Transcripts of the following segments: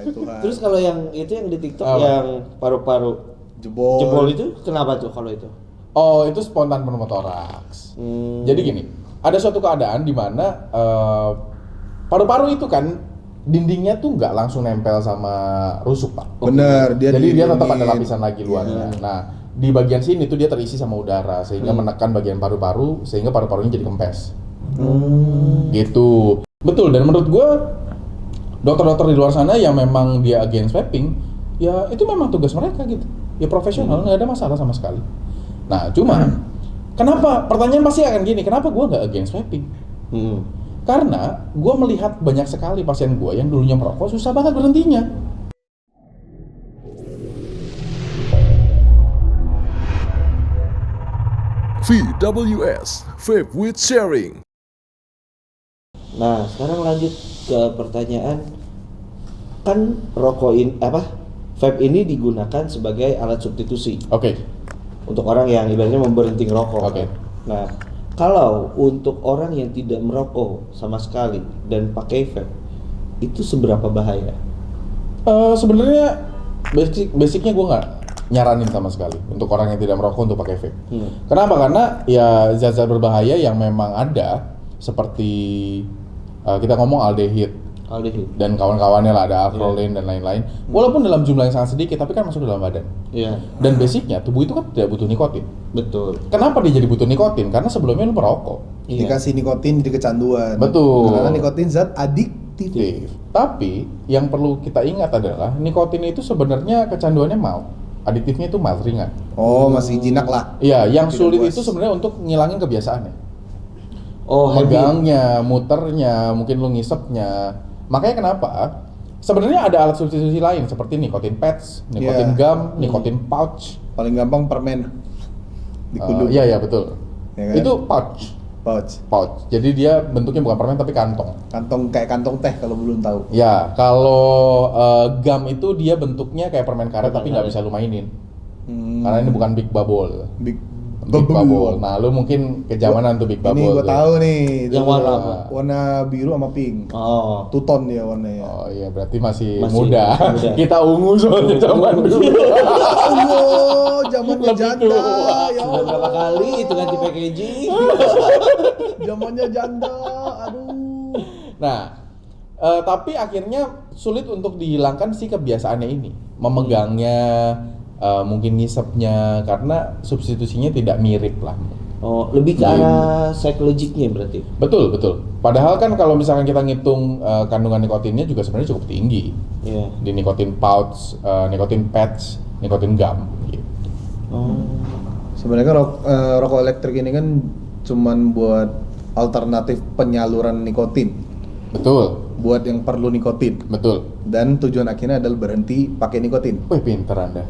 Tuhan. Terus kalau yang itu yang di TikTok yang paru-paru jebol itu kenapa tuh kalau itu? Oh, itu spontan pneumotoraks. Jadi gini, ada suatu keadaan di mana paru-paru itu kan dindingnya tuh nggak langsung nempel sama rusuk, Pak. Bener, Jadi dia tetap ada lapisan lagi luarnya. Nah, di bagian sini tuh dia terisi sama udara sehingga menekan bagian paru-paru sehingga paru-parunya jadi kempes. Gitu. Betul, dan menurut gue dokter-dokter di luar sana yang memang dia against vaping, ya itu memang tugas mereka gitu. Ya profesional, nggak ada masalah sama sekali. Nah, cuma kenapa? Pertanyaan pasti akan gini, kenapa gue nggak against vaping? Karena gue melihat banyak sekali pasien gue yang dulunya merokok susah banget berhentinya. VWS, Vape with Sharing. Nah, sekarang lanjut ke pertanyaan, kan vape ini digunakan sebagai alat substitusi. Oke. Untuk orang yang ibaratnya mau berhenti ngerokok. Oke. Nah, kalau untuk orang yang tidak merokok sama sekali dan pakai vape, itu seberapa bahaya? Sebenarnya basicnya gue nggak nyaranin sama sekali untuk orang yang tidak merokok untuk pakai vape. Kenapa? Karena ya zat-zat berbahaya yang memang ada seperti kita ngomong aldehid dan kawan-kawannya lah, ada alkoholin dan lain-lain. Walaupun dalam jumlah yang sangat sedikit, tapi kan masuk dalam badan. Dan basicnya tubuh itu kan tidak butuh nikotin. Betul. Kenapa dia jadi butuh nikotin? Karena sebelumnya lu merokok. Dikasih nikotin jadi kecanduan. Betul. Karena nikotin zat adiktif. Tapi yang perlu kita ingat adalah nikotin itu sebenarnya kecanduannya mild. Adiktifnya itu mild, ringan. Oh, masih jinak lah. Iya, yang Tidak sulit puas. itu sebenarnya untuk ngilangin kebiasaannya. Oh, megangnya, muternya, mungkin lu ngisepnya. Makanya kenapa? Sebenarnya ada alat substitusi lain seperti nikotin pads, nikotin gum, nikotin pouch. Paling gampang permen dikulung. Iya betul. Ya kan? Itu pouch. Jadi dia bentuknya bukan permen tapi kantong. Kantong kayak kantong teh kalau belum tahu. Ya, kalau gum itu dia bentuknya kayak permen karet tapi nggak bisa lu mainin. Karena ini bukan Big Bubble. Big Bubble. Nah, lu mungkin kejamanan tuh Big Bubble. Ini gua tuh. tahu nih. Yang Itu warna apa? Warna biru sama pink. Oh. Two-tone dia warnanya. Oh iya, berarti masih Masih muda. muda. Kita ungu soalnya zaman dulu. Allah, zamannya Lebih janda. tua. Ya Sudah berapa Allah. kali itu ganti packaging? Zamannya janda. Aduh. Nah, tapi akhirnya sulit untuk dihilangkan si kebiasaannya ini. Memegangnya, mungkin ngisepnya, karena substitusinya tidak mirip lah. Oh, lebih ke arah psikologiknya berarti. Betul. Padahal kan kalau misalkan kita ngitung kandungan nikotinnya juga sebenarnya cukup tinggi. Iya. Di nikotin pouch, nikotin pads, nikotin gum gitu. Oh. Sebenarnya rokok elektrik ini kan cuman buat alternatif penyaluran nikotin. Betul. Buat yang perlu nikotin. Betul. Dan tujuan akhirnya adalah berhenti pakai nikotin. Wih, pinter Anda.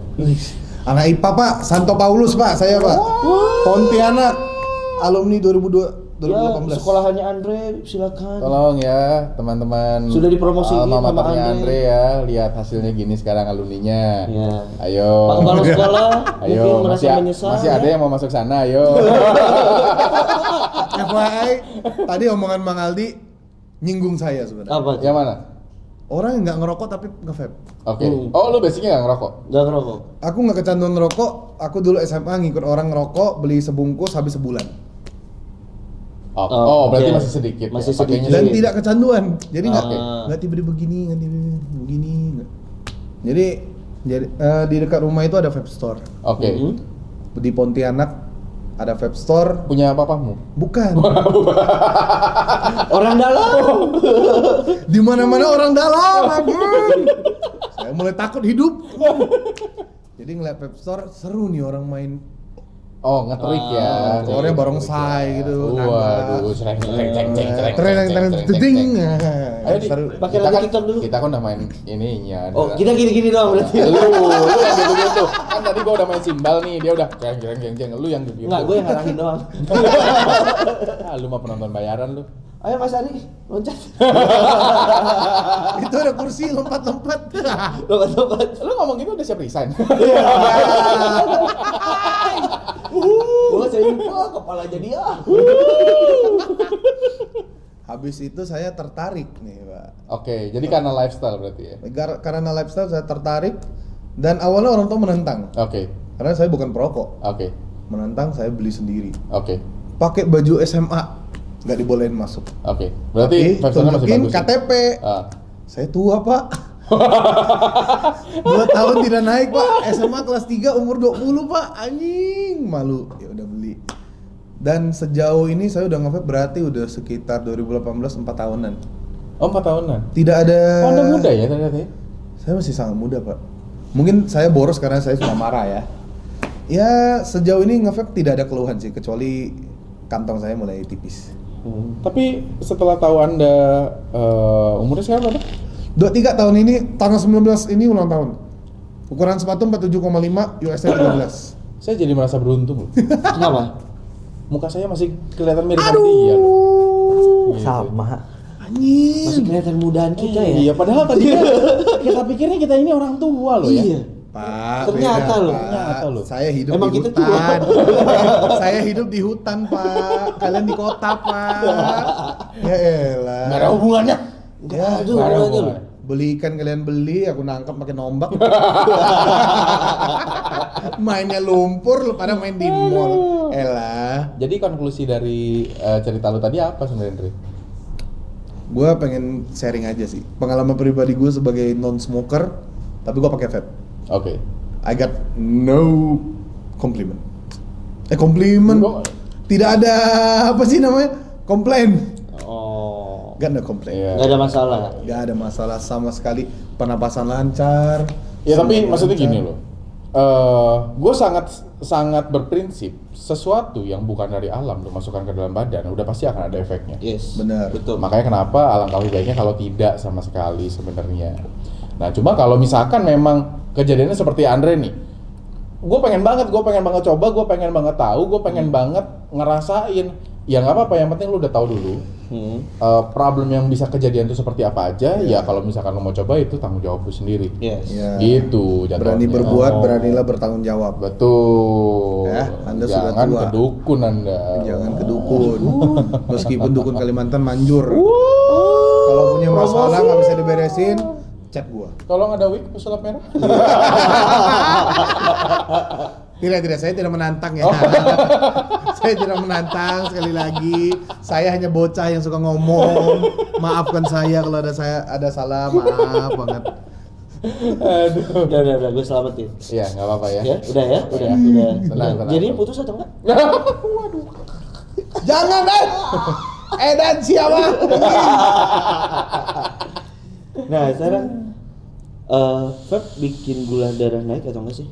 Anak IPA Pak, Santo Paulus Pak, saya Pak. Pontianak, alumni 2018. Ya, sekolahannya Andre, silakan. Tolong ya teman-teman. Sudah dipromosiin alma sama maternya Andre. Andre ya, lihat hasilnya gini sekarang alumninya. Ya. Ayo. Pak kepala sekolah Ayo, mungkin merasa menyesal. masih ada yang mau masuk sana, ayo. FYI, tadi omongan Mang Aldi nyinggung saya sebenarnya. Apa? Yang mana? Orang yang nggak ngerokok tapi nge-vape. Oke. Oh, lu basicnya nggak ngerokok? Gak ngerokok. Aku nggak kecanduan ngerokok. Aku dulu SMA ngikut orang ngerokok, beli sebungkus habis sebulan. Berarti oke. masih sedikit. Masih ya, pakainya sedikit. Dan sedikit. tidak kecanduan. Jadi nggak Ah. nggak tiba-tiba begini, nggak tiba-tiba begini. Nggak. Jadi di dekat rumah itu ada vape store. Oke. Di Pontianak ada vape store. Punya papamu? Bukan. Orang dalam. Di mana-mana orang dalam, anjing. Saya mulai takut hidup. Jadi ngeliat vape store seru nih orang main. Oh, ngetrik ya. Keluarnya barongsai gitu. Waduh, cereng. Ding. Ayo di, Seru. Pakai kita lagu kan, TikTok dulu. kita kan udah main ininya. Oh, kita gini-gini doang berarti. Lu yang gitu-gitu. Kan tadi gua udah main simbal nih, dia udah jeng. Lu yang gitu. Enggak, gue yang ngarahin doang. Lu mah penonton bayaran lu. Ayo Mas Ari, loncat. Itu ada kursi lompat-lompat. Lompat-lompat. Lu ngomong gitu udah siap resign. Gue saya lupa kepala jadi ah. Habis itu saya tertarik nih, Pak. Oke, jadi karena lifestyle berarti ya. Karena lifestyle saya tertarik dan awalnya orang tua menentang. Oke. Karena saya bukan perokok. Oke. Menentang, saya beli sendiri. Oke. Pakai baju SMA, nggak dibolehin masuk. Oke. Berarti Tapi vape-nya masih tunjukin bagus. Ya? KTP. Ah. Saya tua, Pak. 2 tahun tidak naik, Pak. SMA kelas 3 umur 20, Pak. Anjing, malu. Ya udah beli. Dan sejauh ini saya udah nge-vape berarti udah sekitar 2018 4 tahunan. Oh, 4 tahunan. Tidak ada. Oh, Anda muda ya ternyata ya? Saya masih sangat muda, Pak. Mungkin saya boros karena saya sudah marah ya. Ya, sejauh ini nge-vape tidak ada keluhan sih, kecuali kantong saya mulai tipis. Tapi setelah tahu Anda umurnya sekarang berapa? 23 tahun ini, tanggal 19 ini ulang tahun. Ukuran sepatu 47,5, USD 13. Saya jadi merasa beruntung loh. Kenapa? Muka saya masih kelihatan mirip sama dia loh. Gitu. Sama. Anjing. Masih kelihatan mudaan kita ya. Iya, padahal tadi kita pikirnya kita ini orang tua loh ya. Iya. Pak, Ternyata beda, loh, Pak. ternyata loh. Saya hidup Emang di kita hutan. Saya hidup di hutan, Pak. Kalian di kota, Pak. Ya elah. Nggak ada hubungannya. Ya, Aduh, nggak ada hubungannya hubungannya. loh. beli ikan kalian beli, aku nangkap pakai nombak. Mainnya lumpur, lu pada main di mall. Elah. Jadi konklusi dari cerita lu tadi apa sebenarnya, Andre? Gue pengen sharing aja sih pengalaman pribadi gue sebagai non smoker, tapi gue pakai vape. Oke. I got no compliment. Compliment. Tidak ada apa sih namanya? Komplain. Oh. Gak ada komplain. Iya. Nggak ada masalah. Gak ada masalah sama sekali. Pernapasan lancar. Ya tapi semua maksudnya lancar. gini loh. Gue sangat berprinsip sesuatu yang bukan dari alam lu masukkan ke dalam badan udah pasti akan ada efeknya. Yes. Benar. Betul. Makanya kenapa alangkah lebih baiknya kalau tidak sama sekali sebenarnya. Nah cuma kalau misalkan memang kejadiannya seperti Andre nih, gue pengen banget coba, gue pengen banget tahu, gue pengen banget ngerasain. Ya nggak apa-apa, yang penting lu udah tahu dulu problem yang bisa kejadian itu seperti apa aja. Ya kalau misalkan lu mau coba itu tanggung jawab lu sendiri. Yes. Ya. Gitu jadwalnya. Berani berbuat, Oh. beranilah bertanggung jawab. Betul. Ya, Anda sudah Jangan tua. kedukun Anda. Jangan ke dukun. Meskipun dukun Kalimantan manjur. Kalau punya masalah nggak bisa diberesin, chat gua. Tolong ada wig pesulap merah. Tidak, saya tidak menantang ya. Saya tidak menantang, sekali lagi. Saya hanya bocah yang suka ngomong. Maafkan saya kalau ada salah, maaf banget. Aduh. Udah, gue selamatin. Iya, nggak apa-apa ya. Ya, udah. Tenang. Jadi putus atau enggak? Jangan, Dan siapa? Nah, sekarang vape bikin gula darah naik atau enggak sih?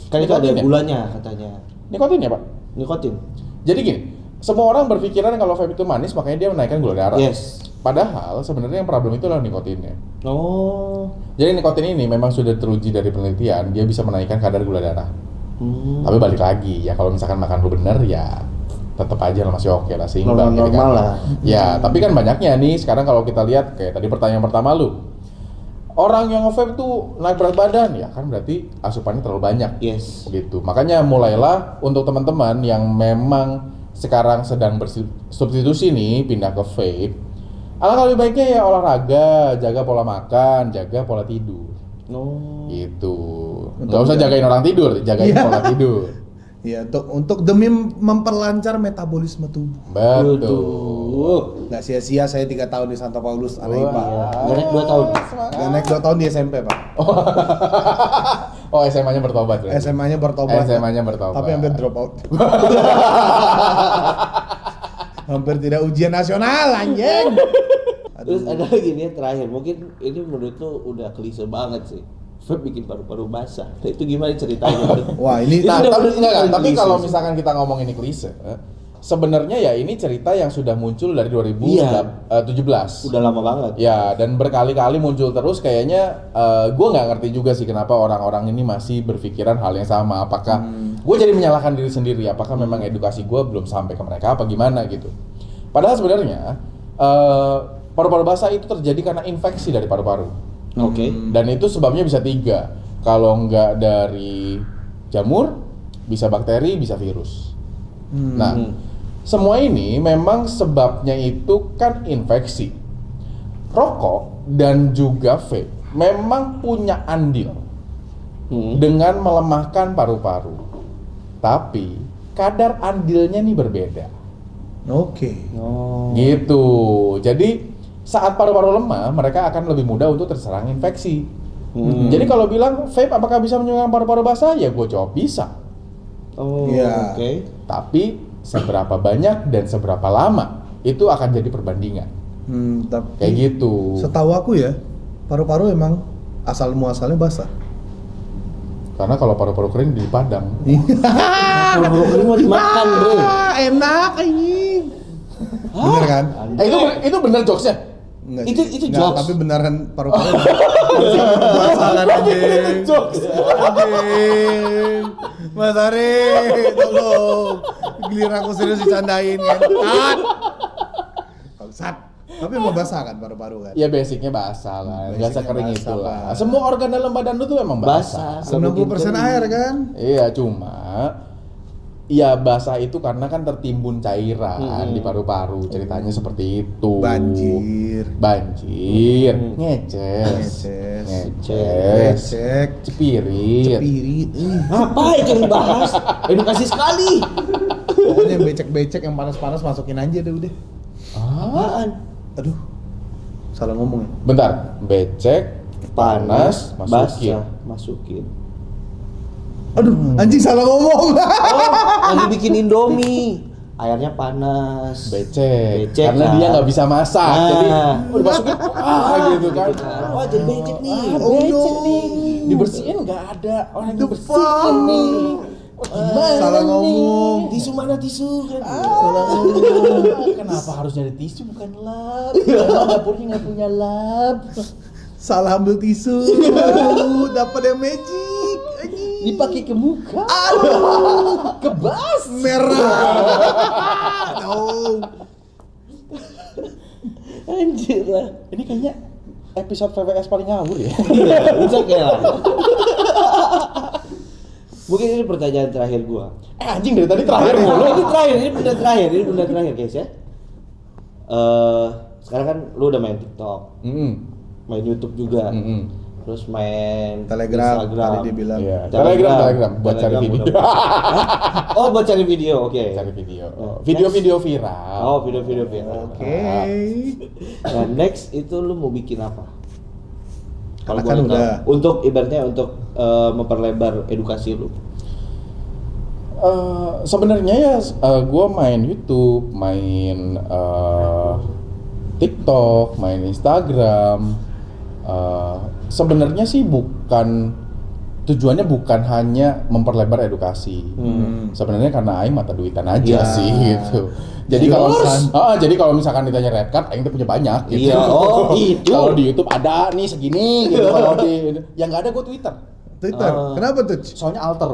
Kan itu ada Nikotin ya? gulanya katanya. Nikotin ya, Pak? Nikotin. Jadi gini, semua orang berpikiran kalau vape itu manis makanya dia menaikkan gula darah. Yes. Padahal sebenarnya yang problem itu adalah nikotinnya. Oh. Jadi nikotin ini memang sudah teruji dari penelitian, dia bisa menaikkan kadar gula darah. Tapi balik lagi ya, kalau misalkan makan lu bener ya tetap aja lah masih oke lah, seimbang gitu kan. Normal lah. Ya, tapi kan banyaknya nih sekarang kalau kita lihat kayak tadi pertanyaan pertama lu. Orang yang nge-vape tuh naik berat badan ya kan berarti asupannya terlalu banyak. Yes. Gitu. Makanya mulailah untuk teman-teman yang memang sekarang sedang bersubstitusi nih pindah ke vape. Alangkah lebih baiknya ya olahraga, jaga pola makan, jaga pola tidur. Oh. Gitu. Nggak usah jagain orang tidur, jagain Iya. pola tidur. Ya, untuk demi memperlancar metabolisme tubuh. Betul. Nggak sia-sia saya 3 tahun di Santa Paulus, anak IPA. Nggak naik 2 tahun. Nggak naik 2 tahun di SMP, Pak. Oh, SMA-nya bertobat berarti. SMA-nya bertobat. SMA-nya bertobat. Tapi hampir drop out. Hampir tidak ujian nasional, anjing. Terus ada lagi nih terakhir, mungkin ini menurut lo udah klise banget sih. Vape bikin paru-paru basah. Nah, itu gimana ceritanya? Wah, ini Nah, Itu tapi, udah tapi klise kalau sih. misalkan kita ngomong ini klise, sebenarnya ya ini cerita yang sudah muncul dari 2017. Udah lama banget. Ya, dan berkali-kali muncul terus kayaknya gue nggak ngerti juga sih kenapa orang-orang ini masih berpikiran hal yang sama. Apakah gue jadi menyalahkan diri sendiri? Apakah memang edukasi gue belum sampai ke mereka apa gimana gitu? Padahal sebenarnya paru-paru basah itu terjadi karena infeksi dari paru-paru. Oke. Dan itu sebabnya bisa 3. Kalau nggak dari jamur, bisa bakteri, bisa virus. Nah, semua ini memang sebabnya itu kan infeksi. Rokok dan juga vape memang punya andil dengan melemahkan paru-paru. Tapi kadar andilnya nih berbeda. Oke. Gitu. Jadi saat paru-paru lemah, mereka akan lebih mudah untuk terserang infeksi. Jadi kalau bilang vape apakah bisa menyerang paru-paru basah? Ya gue jawab bisa. Iya. Oke. Tapi seberapa banyak dan seberapa lama itu akan jadi perbandingan. Tapi Kayak gitu. setahu aku ya, paru-paru emang asal muasalnya basah. Karena kalau paru-paru kering di Padang. Paru-paru kering mau dimakan, bro. Enak anjing. Bener kan? Itu bener jokesnya. Enggak Itu sih. jokes. Enggak, tapi beneran paru-paru basah kan anjing. Jokes. Anjing. Mas Ari, tolong. Giliran aku serius dicandain kan. Bangsat. Tapi emang basah kan paru-paru kan? Ya basicnya basah lah, nggak Basicnya sekering basah, itu lah. Pak. Semua organ dalam badan lu tuh emang basah. 90% air kan? Iya, cuma ya basah itu karena kan tertimbun cairan di paru-paru. Ceritanya seperti itu. Banjir. Ngeces, Cek. cepirit. Pirit. Apa itu yang dibahas? Edukasi sekali. Pokoknya yang becek-becek yang panas-panas masukin aja deh udah. Apaan? Aduh. Salah ngomong ya. Bentar, becek, panas, masukin. Masukin. Aduh, anjing salah ngomong. Lagi bikin Indomie. Airnya panas. Becek, Becek, karena kan? dia nggak bisa masak, Nah. jadi dimasukin gitu kan. Oh, jadi becek nih. Becek nih, dibersihin nggak ada orang yang bersihin nih. Gimana Salah nih? ngomong. Tisu mana tisu? Salah ngomong. Kenapa harus nyari tisu bukan lap? Karena dapurnya nggak punya lap. Salah ambil tisu. Aduh, dapat yang magic. Anjing. Dipakai ke muka. Kebas. Merah. No. Anjir lah. Ini kayaknya episode VWS paling ngawur ya. Iya, bisa kayak. Mungkin ini pertanyaan terakhir gua. Anjing dari tadi terakhir mulu. Ini benda terakhir guys ya. Sekarang kan lu udah main TikTok, main YouTube juga, terus main Telegram Instagram. tadi dia bilang. Iya, Telegram buat cari Telegram video. udah. Hah? Oh, buat cari video, oke. Cari video. Video-video viral. Oh, video-video viral. Oke. Nah, next itu lu mau bikin apa? Kalau Karena kan boleh tahu. udah. Untuk ibaratnya untuk memperlebar edukasi lu. Sebenarnya ya gue main YouTube, main TikTok, main Instagram. Sebenarnya sih tujuannya bukan hanya memperlebar edukasi. Sebenarnya karena aing mata duitan aja Ya. sih gitu. Jadi kalau misalkan ditanya red card, aing tuh punya banyak gitu. Iya, oh gitu. Kalau di YouTube ada nih segini gitu. Kalau di yang nggak ada gue Twitter. Twitter. Kenapa tuh? Soalnya alter.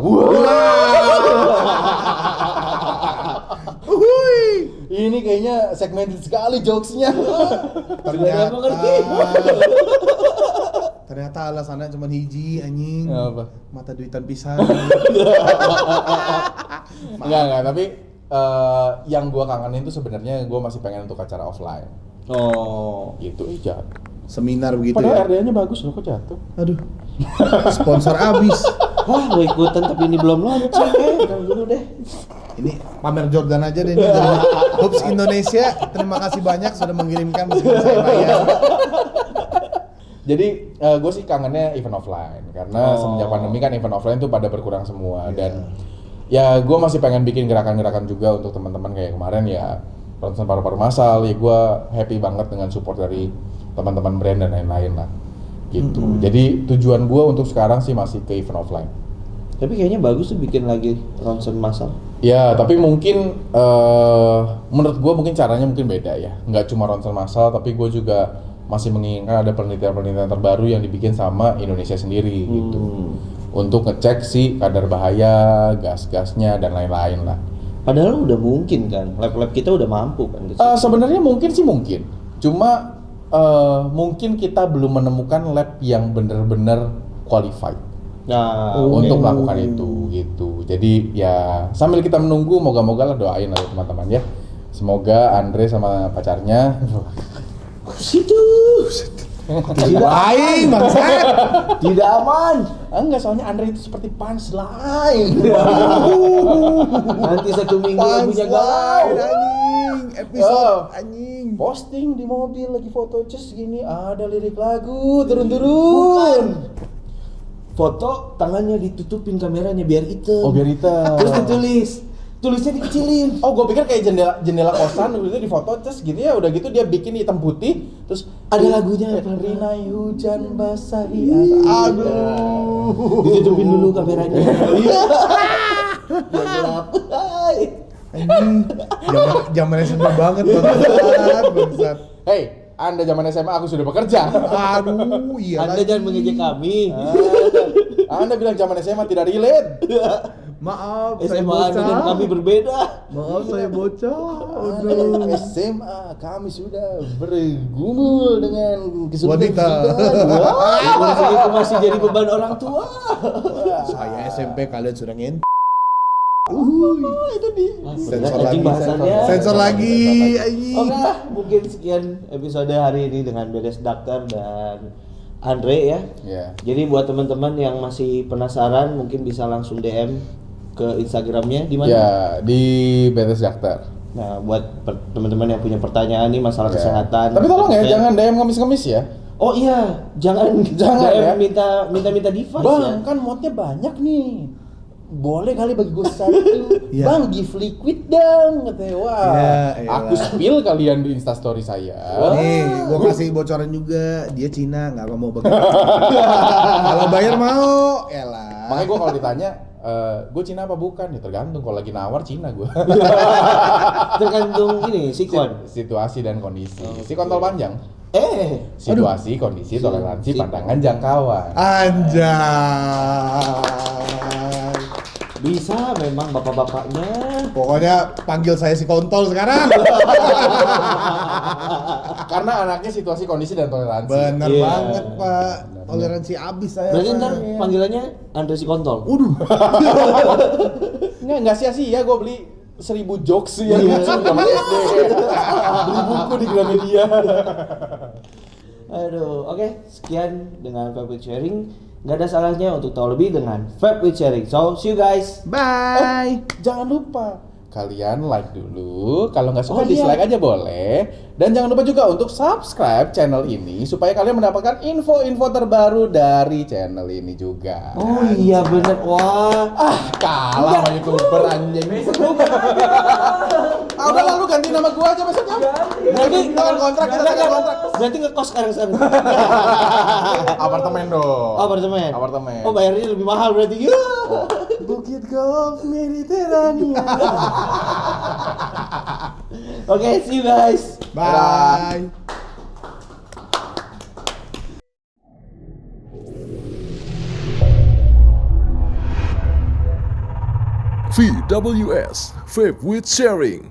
Ini kayaknya segmented sekali jokesnya. Ternyata alasannya cuma hiji anjing. Apa? Mata duitan pisan. Enggak, tapi yang gua kangenin tuh sebenarnya gua masih pengen untuk acara offline. Oh. Gitu aja. Seminar begitu Padahal ya. RDA-nya bagus loh, kok jatuh. Aduh. Sponsor abis. Wah, gue ikutan tapi ini belum launching. Kan dulu deh. Ini pamer Jordan aja deh ini dari Hoops Indonesia. Terima kasih banyak sudah mengirimkan meskipun saya bayar. Jadi gue sih kangennya event offline karena semenjak pandemi kan event offline tuh pada berkurang semua dan ya gue masih pengen bikin gerakan-gerakan juga untuk teman-teman kayak kemarin ya ronsen paru-paru massal ya gue happy banget dengan support dari teman-teman brand dan lain-lain lah gitu. Jadi tujuan gue untuk sekarang sih masih ke event offline. Tapi kayaknya bagus tuh bikin lagi ronsen massal. Ya tapi mungkin menurut gue mungkin caranya mungkin beda ya. Nggak cuma ronsen massal tapi gue juga masih menginginkan ada penelitian-penelitian terbaru yang dibikin sama Indonesia sendiri gitu untuk ngecek si kadar bahaya, gas-gasnya dan lain-lain lah. Padahal udah mungkin kan, lab-lab kita udah mampu kan. Sebenarnya mungkin sih mungkin, cuma mungkin kita belum menemukan lab yang benar-benar qualified untuk melakukan itu gitu. Jadi ya sambil kita menunggu, moga-moga lah doain lah teman-teman ya. Semoga Andre sama pacarnya Situ. Aing bangsat. Tidak aman. enggak, soalnya Andre itu seperti punchline. Nanti 1 minggu lagunya galau. Anjing, episode anjing. Posting di mobil lagi foto ces gini, ada lirik lagu turun-turun. Foto tangannya ditutupin kameranya biar hitam. Oh, biar hitam. Terus tulisnya dikecilin. Oh, gue pikir kayak jendela kosan gitu di foto terus gitu ya, udah gitu dia bikin hitam putih, terus Ada lagunya apa? Rinai hujan basahi. Aduh. Ditutupin dulu kameranya. Biar gelap. Anjing. Zaman SMA banget bangsat. Hey, Anda zaman SMA aku sudah bekerja. Aduh, iya. Anda jangan mengejek kami. Anda bilang zaman SMA tidak relate. Maaf, saya SMA dengan kami bocah. berbeda. Maaf, saya bocah. Anda Aduh. SMA kami sudah bergumul dengan Wanita. Umur segitu masih jadi beban orang tua. Saya SMP, kalian sudah ngent. Itu dia. Sensor Anjing lagi, bahasannya. sensor lagi, anjing. Oke lah, mungkin sekian episode hari ini dengan Beres Daktar dan Andre ya. Ya. Jadi buat teman-teman yang masih penasaran mungkin bisa langsung DM ke Instagramnya di mana? Ya, di Beres Dokter. Nah, buat teman-teman yang punya pertanyaan nih masalah kesehatan. Tapi tolong ya, Kayak- jangan DM ngemis-ngemis ya. Oh iya, jangan Jangan DM ya. minta device Bang, ya. kan modnya banyak nih. Boleh kali bagi gue satu. Iya. Bang, give liquid dong. Katanya, wah. Iya, elah. Aku spill kalian di Instastory saya. Nih, gua kasih bocoran juga. Dia Cina, nggak mau bagi. Kalau bayar mau, elah. Makanya gue kalau ditanya, gue Cina apa bukan? Ya tergantung. Kalau lagi nawar Cina gue. Tergantung ini sikon. Situasi dan kondisi. Si kontol panjang. Situasi, kondisi, toleransi, pandangan, jangkauan. Anjay. Bisa memang bapak-bapaknya. Pokoknya panggil saya si kontol sekarang. Karena anaknya situasi, kondisi, dan toleransi. Bener Iya. banget, Pak. Toleransi abis saya. Berarti Pak. ntar panggilannya Andre si kontol. Nggak sia-sia gue beli 1000 jokes yang Iya. lucu zaman SD. Beli buku di Gramedia. Aduh, oke. Sekian dengan Fab with Sharing. Nggak ada salahnya untuk tahu lebih dengan Fab with Sharing. So, see you guys. Bye. Jangan lupa kalian like dulu. Kalau nggak suka Oh, iya. dislike aja boleh. Dan jangan lupa juga untuk subscribe channel ini supaya kalian mendapatkan info-info terbaru dari channel ini juga. Oh iya bener. Wah. Kalah sama YouTuber anjing. Udah lalu ganti nama gua aja besoknya. Nanti tangan kontrak, kita tangan kontrak. Berarti ngekos sekarang. Apartemen dong. Oh, apartemen. Apartemen. Oh, bayarnya lebih mahal berarti. Ya. Bukit Golf Mediterania. Oke, see you guys. Bye. VWS, Vape with Sharing.